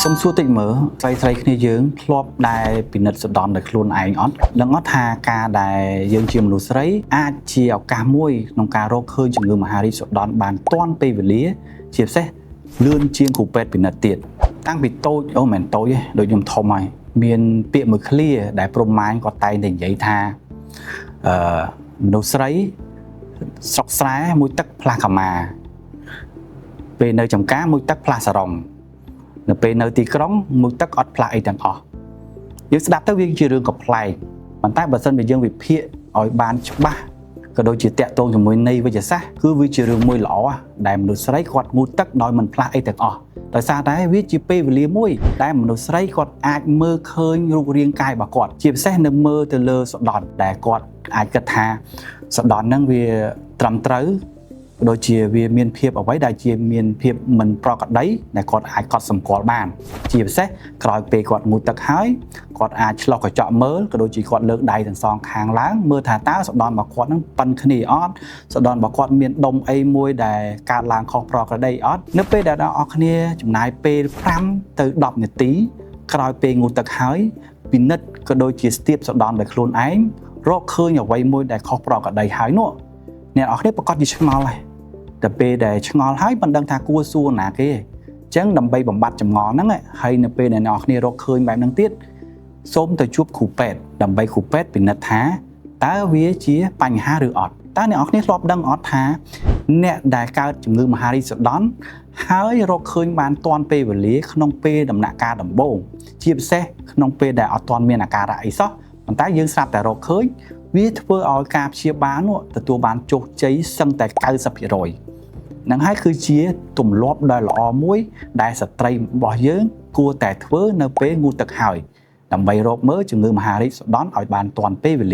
សុំសួរតិចមើលស្រីគ្នាយើងធ្លាប់ដែលពិនិត្យសដនដោយខ្លួនឯងអត់នឹងអត់ថាការដែលយើងជាមនុស្សស្រីអាចជាឱកាសមួយក្នុងការរកឃើញជំងឺមហារីកសដនបានទាន់ពេលវេលាជាពិសេសលឿនជាងគ្រូពេទ្យពិនិត្យទៀតតាំងពីតូចអូមិនតូចទេដូចខ្ញុំធំហើយមានពាក្យមួយឃ្លាដែលព្រហ្មម៉ាញគាត់តែងតែនិយាយថាមនុស្សស្រីស្រុកស្រែមួយទឹកផ្លាស់កាមាពេលនៅចំការមួយទឹកផ្លាស់សរងនៅពេលនៅទីក្រុងមួយទឹកអត់ផ្លាស់អីទាំងអស់យើងស្ដាប់ទៅវាជារឿងកំប្លែងប៉ុន្តែបើសិនជាយើងវិភាគឲ្យបានច្បាស់ក៏ដូចជាតាក់ទងជាមួយន័យវិទ្យាសាស្ត្រគឺវាជារឿងមួយល្អដែលមនុស្សស្រីគាត់ងូតទឹកដោយមិនផ្លាស់អីទាំងអស់ដោយសារតែវាជាពេលវេលាមួយដែលមនុស្សស្រីគាត់អាចមើលឃើញរូបរាងកាយរបស់គាត់ជាពិសេសនៅមើលទៅលើសដនដែលគាត់អាចគិតថាសដនហ្នឹងវាត្រឹមត្រូវដូចជាវាមានភាពអ្វីដែលជាមានភាពមិនប្រក្រតីដែលគាត់អាចកត់សម្គាល់បានជាពិសេសក្រោយពេលគាត់ងូតទឹកហើយគាត់អាចឆ្លុះកញ្ចក់មើលក៏ដូចជាគាត់លើកដៃទាំងសងខាងឡើងមើលថាតើសដនរបស់គាត់នឹងប៉ិនគ្នាអត់សដនរបស់គាត់មានដុំអីមួយដែលកើតឡើងខុសប្រក្រតីអត់នៅពេលដែលអ្នកនរគ្នាចំណាយពេល5ទៅ10នាទីក្រោយពេលងូតទឹកហើយពិនិត្យក៏ដូចជាស្ទាបសដនដោយខ្លួនឯងរកឃើញអ្វីមួយដែលខុសប្រក្រតីហើយនោះអ្នកនរគ្នាប្រកាសជាឆ្ងល់ហើយតែពេលដែលឆ្ងល់ហើយមិនដឹងថាគួរសួរណាគេអញ្ចឹងដើម្បីបំបត្តិចម្ងល់ហ្នឹងហើយនៅពេលដែលអ្នកនរគ្នារកឃើញបែបហ្នឹងទៀតសូមទៅជួបគ្រូពេទ្យដើម្បីគ្រូពេទ្យពិនិត្យថាតើវាជាបញ្ហាឬអត់តើអ្នកនរគ្នាធ្លាប់ដឹងអត់ថាអ្នកដែលកើតជំងឺមហារីកសដន់ហើយរកឃើញបានទាន់ពេលវេលាក្នុងពេលដំណាក់កាលដំបូងជាពិសេសក្នុងពេលដែលអត់ទាន់មានអាការៈអីសោះប៉ុន្តែយើងស្រាប់តែរកឃើញវាធ្វើឲ្យការព្យាបាលនោះទទួលបានជោគជ័យសឹងតែ 90% នឹងហើយគឺជាទម្លាប់ដ៏ល្អមួយដែលស្ត្រីរបស់យើងគួរតែធ្វើនៅពេលងូតទឹកហើយដើម្បីរកមើលជំងឺមហារីកសដន់ឲ្យបានទាន់ពេលវេលា